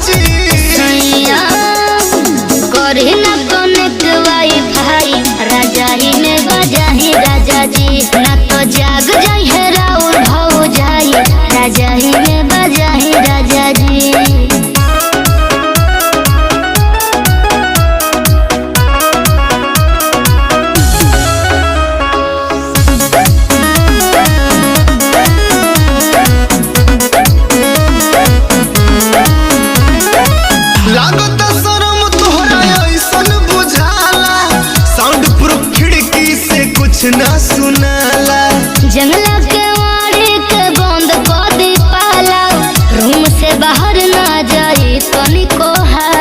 जी सैया करे ना कनेक्ट वाईफाई राजाई में बजाही राजा जी ना तो जाग जाई है राउर भौ जाई राजाई में बजाही राजा जी। लागत शरम तोहरा ऐसन बुझाला साउंड प्रूफ खिड़की से कुछ ना सुनाला जंगला के वाड़ी के बंद कर दी पाला रूम से बाहर ना जाई तनिको हाला।